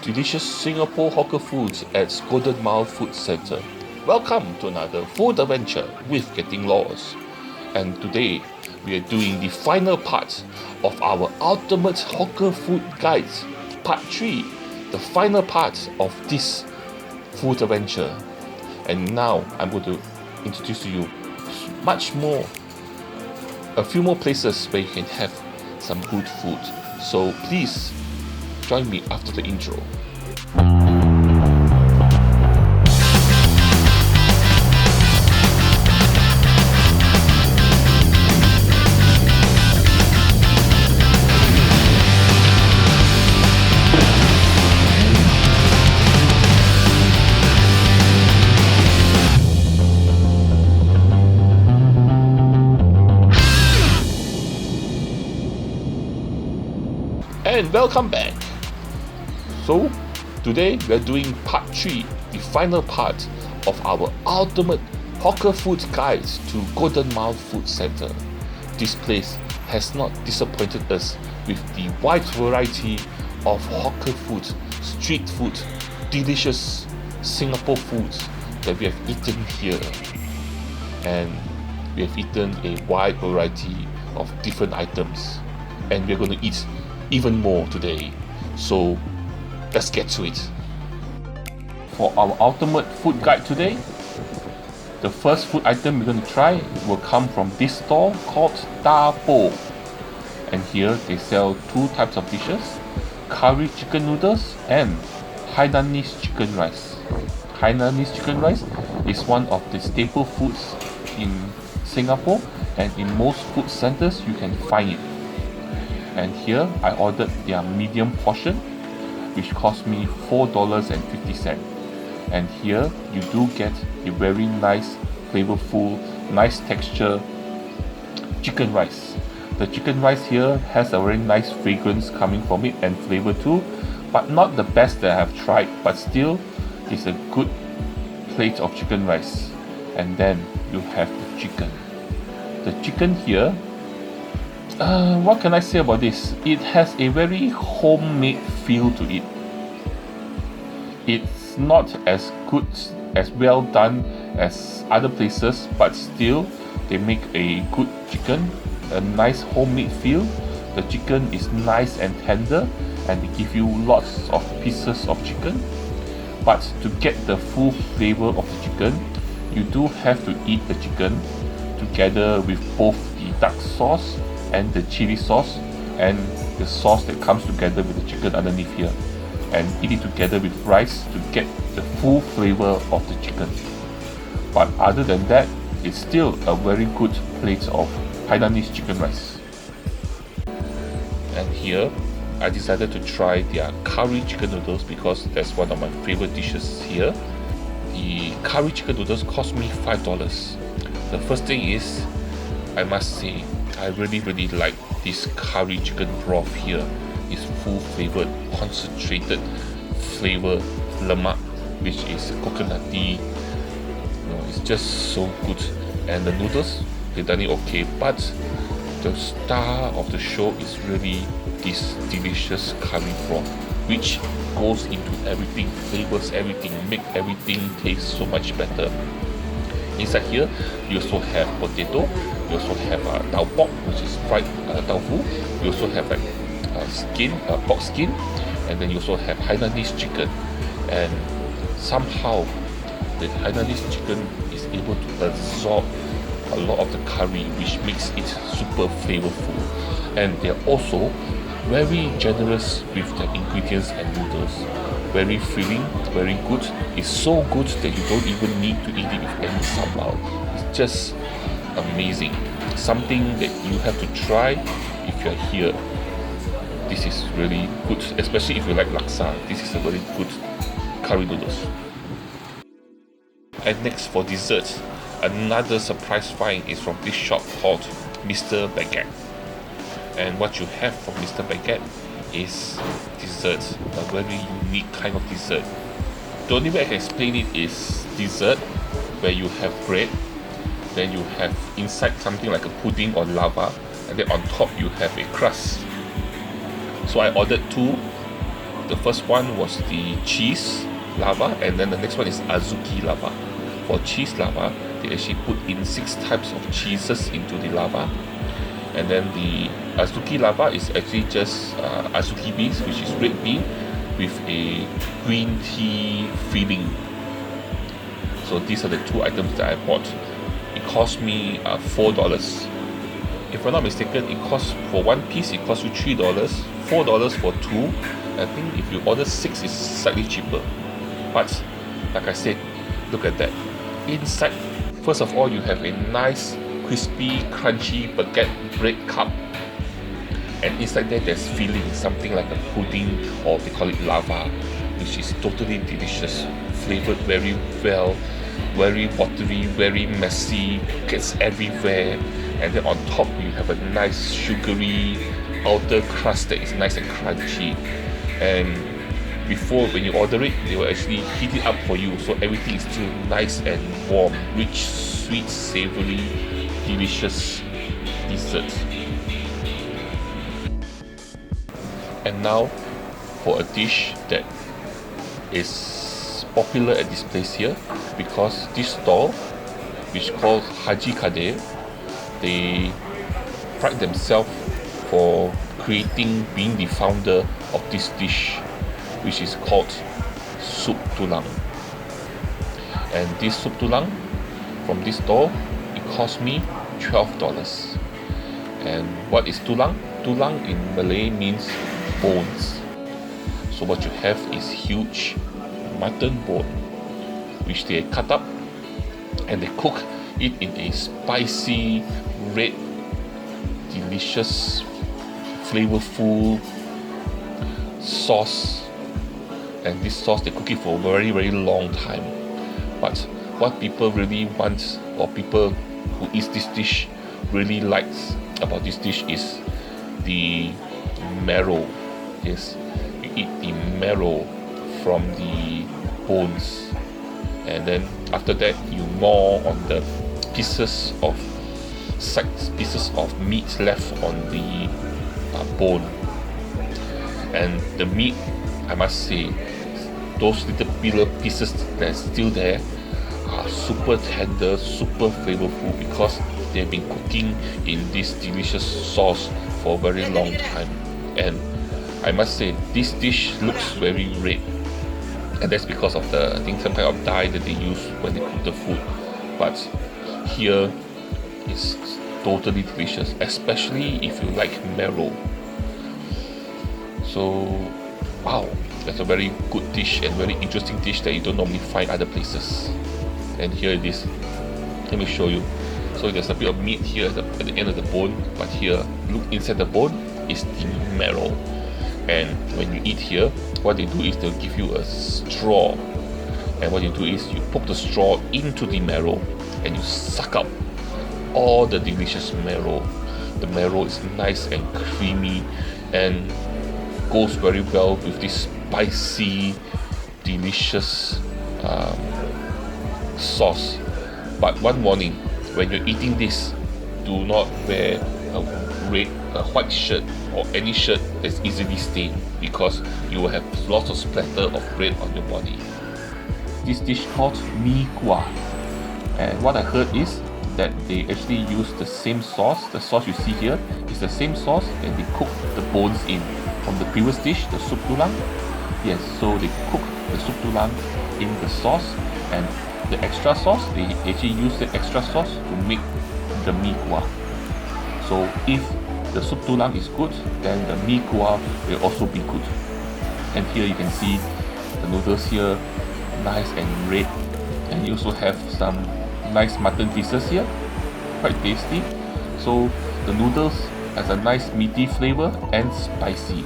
delicious Singapore hawker foods at Golden Mile Food Centre. Welcome to another food adventure with Getting Lost. And today we are doing the final part of our ultimate hawker food guides, part 3, the final part of this food adventure. And now I'm going to introduce to you a few more places where you can have some good food. So please join me after the intro. And welcome back. So today we are doing part 3, the final part of our ultimate hawker food guides to Golden Mile Food Centre. This place has not disappointed us with the wide variety of hawker food, street food, delicious Singapore foods that we have eaten here. And we have eaten a wide variety of different items, and we're going to eat even more today. So let's get to it. For our ultimate food guide today, the first food item we're going to try will come from this store called Da Po. And here they sell two types of dishes: curry chicken noodles and Hainanese chicken rice. Hainanese chicken rice is one of the staple foods in Singapore, and in most food centers you can find it. And here I ordered their medium portion, which cost me $4.50. And here you do get a very nice, flavorful, nice texture chicken rice. The chicken rice here has a very nice fragrance coming from it and flavor too, but not the best that I have tried, but still it's a good plate of chicken rice. And then you have the chicken. The chicken here, what can I say about this? It has a very homemade feel to it. It's not as good, as well done as other places, but still they make a good chicken, a nice homemade feel. The chicken is nice and tender, and they give you lots of pieces of chicken. But to get the full flavor of the chicken, you do have to eat the chicken together with both the dark sauce and the chili sauce and the sauce that comes together with the chicken underneath here, and eat it together with rice to get the full flavor of the chicken. But other than that, it's still a very good plate of Hainanese chicken rice. And here I decided to try their curry chicken noodles because that's one of my favorite dishes here. The curry chicken noodles cost me $5. The first thing is, I must say, I really like this curry chicken broth here. It's full flavored, concentrated flavor lemak, which is coconutty. It's just so good. And the noodles, they done it okay, but the star of the show is really this delicious curry broth, which goes into everything, flavors everything, make everything taste so much better. Inside here, you also have potato, you also have tau pok, which is fried tofu, you also have pork skin, and then you also have Hainanese chicken. And somehow the Hainanese chicken is able to absorb a lot of the curry, which makes it super flavorful. And they're also very generous with the ingredients and noodles. Very filling, very good. It's so good that you don't even need to eat it with any sambal. It's just amazing. Something that you have to try if you're here. This is really good, especially if you like laksa. This is a very good curry noodles. And next, for dessert, another surprise find is from this shop called Mr. Baguette. And what you have from Mr. Baguette is dessert, a very unique kind of dessert. The only way I can explain it is dessert where you have bread, then you have inside something like a pudding or lava, and then on top you have a crust. So I ordered two The first one was the cheese lava, and then the next one is azuki lava. For cheese lava, they actually put in 6 types of cheeses into the lava, and then the azuki lava is actually just azuki beans, which is red bean with a green tea filling. So these are the 2 items that I bought. It cost me $4. If I'm not mistaken, it costs for 1 piece, it costs you $3, $4 for 2. I think if you order 6, it's slightly cheaper. But like I said, look at that. Inside, first of all, you have a nice crispy crunchy baguette bread cup, and inside there there's filling, something like a pudding, or they call it lava, which is totally delicious, flavored very well, very watery, very messy, gets everywhere. And then on top you have a nice sugary outer crust that is nice and crunchy. And before, when you order it, they will actually heat it up for you, so everything is still nice and warm, rich, sweet, savory, delicious dessert. And now for a dish that is popular at this place here, because this stall, which is called Haji Kadir, they pride themselves for being the founder of this dish, which is called soup tulang. And this soup tulang from this store, it cost me $12. And what is tulang? Tulang in Malay means bones. So what you have is huge mutton bone, which they cut up and they cook it in a spicy, red, delicious, flavorful sauce. And this sauce, they cook it for a very, very long time. But what people really want, or people who eat this dish really likes about this dish, is the marrow. Yes, you eat the marrow from the bones, and then after that you gnaw on the pieces of meat left on the bone. And the meat, I must say, those little pieces that's still there are super tender, super flavorful, because they've been cooking in this delicious sauce for a very long time. And I must say, this dish looks very red, and that's because of I think some kind of dye that they use when they cook the food. But here it's totally delicious, especially if you like marrow. So wow, that's a very good dish and very interesting dish that you don't normally find other places. And here it is. Let me show you. So there's a bit of meat here at the end of the bone, but here, look inside the bone, is the marrow. And when you eat here, what they do is they'll give you a straw, and what you do is you poke the straw into the marrow and you suck up all the delicious marrow. The marrow is nice and creamy and goes very well with this spicy, delicious sauce. But one warning, when you're eating this, do not wear a white shirt or any shirt that's easily stained, because you will have lots of splatter of red on your body. This dish called mee kuah, and what I heard is that they actually use the same sauce. The sauce you see here is the same sauce, and they cook the bones in from the previous dish, the soup tulang. Yes, so they cook the soup tulang in the sauce, and the extra sauce, they actually use the extra sauce to make the mee kuah. So if the soup tulang is good, then the mee kuah will also be good. And here you can see the noodles here, nice and red, and you also have some nice mutton pieces here, quite tasty. So the noodles has a nice meaty flavor and spicy.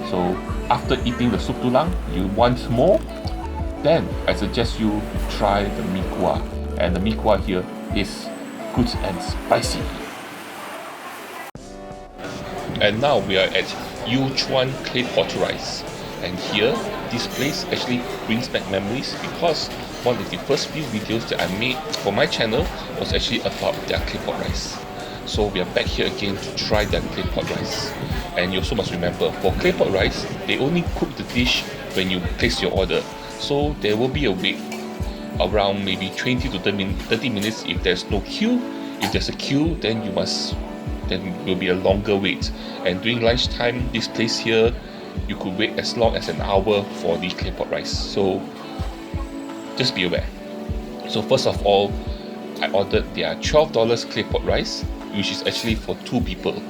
So after eating the soup tulang, you want more, then I suggest you try the mee kuah. And the mee kuah here is good and spicy. And now we are at Yunchuan Claypot rice. And here, this place actually brings back memories, because one of the first few videos that I made for my channel was actually about their Claypot rice. So we are back here again to try their Claypot rice. And you also must remember, for Claypot rice, they only cook the dish when you place your order. So there will be a wait around maybe 20 to 30 minutes if there's no queue. If there's a queue, then there will be a longer wait. And during lunchtime, this place here, you could wait as long as an hour for the Claypot rice. So just be aware. So first of all, I ordered their $12 Claypot rice, which is actually for 2 people.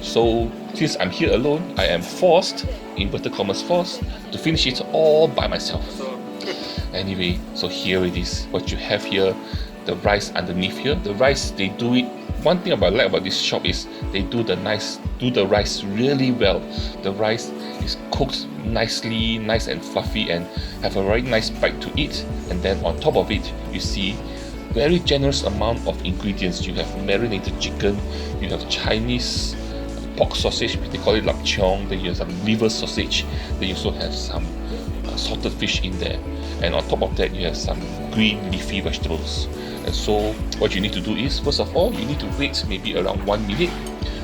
So since I'm here alone, I am forced, inverted commas forced, to finish it all by myself. Anyway, so here it is. What you have here, the rice underneath here. The rice, they do it. One thing I like about this shop is they do the rice really well. The rice is cooked nicely, nice and fluffy, and have a very nice bite to eat. And then on top of it, you see very generous amount of ingredients. You have marinated chicken, you have Chinese pork sausage, they call it lapchong, then you have some liver sausage, then you also have some salted fish in there, and on top of that you have some green leafy vegetables. And so what you need to do is, first of all, you need to wait maybe around 1 minute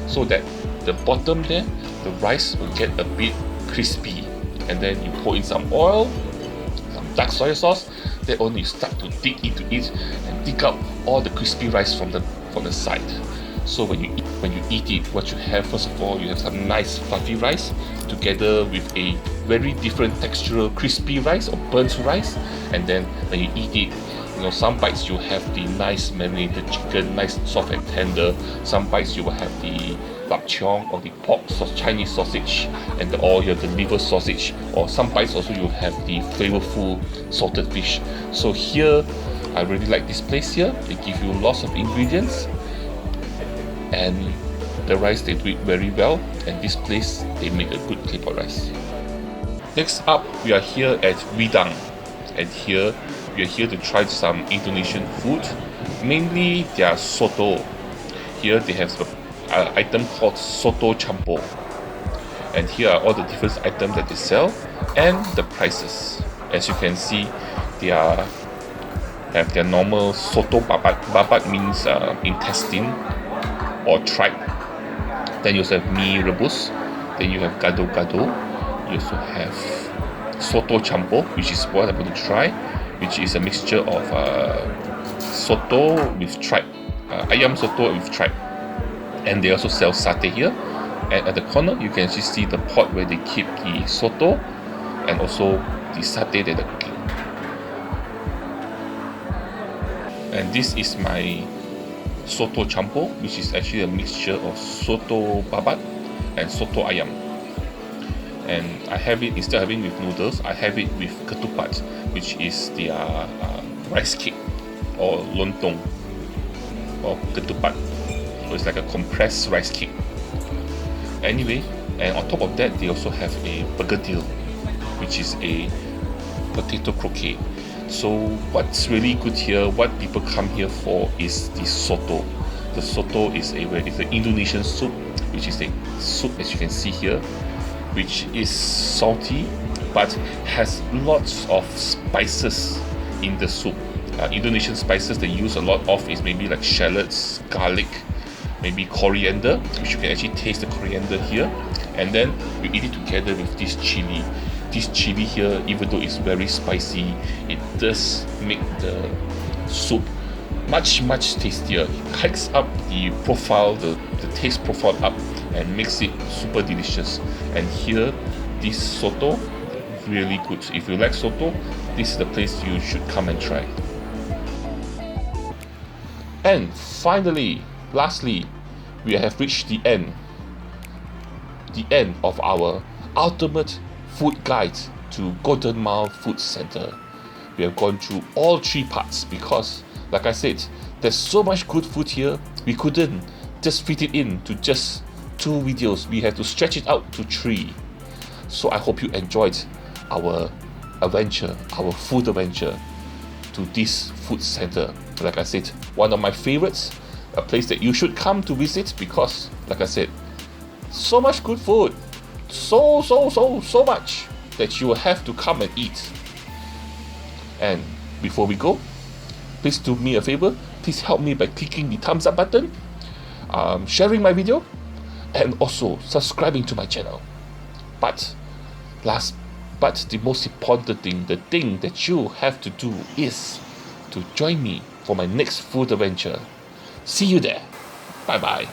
so that the bottom there, the rice will get a bit crispy, and then you pour in some oil, some dark soy sauce, then only you start to dig into it and dig out all the crispy rice from the side. So when you eat it, what you have, first of all, you have some nice fluffy rice together with a very different textural crispy rice or burnt rice. And then when you eat it, some bites you have the nice marinated chicken, nice soft and tender. Some bites you will have the lapchong or the pork Chinese sausage, and or you have the liver sausage. Or some bites also you have the flavorful salted fish. So here, I really like this place here. They give you lots of ingredients, and the rice, they do it very well, and this place, they make a good Claypot rice. Next up, we are here at Widang, and here we are here to try some Indonesian food, mainly their soto. Here they have an item called soto campur, and here are all the different items that they sell and the prices. As you can see, they have their normal soto babat. Babat means intestine or tripe. Then you also have mee rebus. Then you have gado-gado. You also have soto campur, which is what I'm going to try, which is a mixture of soto with tripe, ayam soto with tripe. And they also sell satay here. And at the corner, you can actually see the pot where they keep the soto and also the satay that they're cooking. And this is my soto campur, which is actually a mixture of soto babat and soto ayam. And I have it, instead of having it with noodles, I have it with ketupat, which is their rice cake or lontong or ketupat. So it's like a compressed rice cake. Anyway, and on top of that, they also have a bergedil, which is a potato croquette. So what's really good here, what people come here for, is the soto. The soto is an Indonesian soup, which is a soup, as you can see here, which is salty but has lots of spices in the soup. Indonesian spices they use a lot of is maybe like shallots, garlic, maybe coriander, which you can actually taste the coriander here. And then you eat it together with this chili. This chili here, even though it's very spicy, it does make the soup much tastier. It hikes up the profile, the taste profile up, and makes it super delicious. And here, this soto, really good. If you like soto, this is the place you should come and try. And finally, lastly, we have reached the end of our ultimate food guide to Golden Mile Food Center. We have gone through all 3 parts because, like I said, there's so much good food here, we couldn't just fit it in to just 2 videos. We had to stretch it out to 3. So I hope you enjoyed our adventure, our food adventure to this food center. Like I said, one of my favorites, a place that you should come to visit because, like I said, so much good food, so much that you will have to come and eat. And before we go, please do me a favor, please help me by clicking the thumbs up button. sharing my video, and also subscribing to my channel. But the most important thing, the thing that you have to do is to join me for my next food adventure. See you there. Bye bye.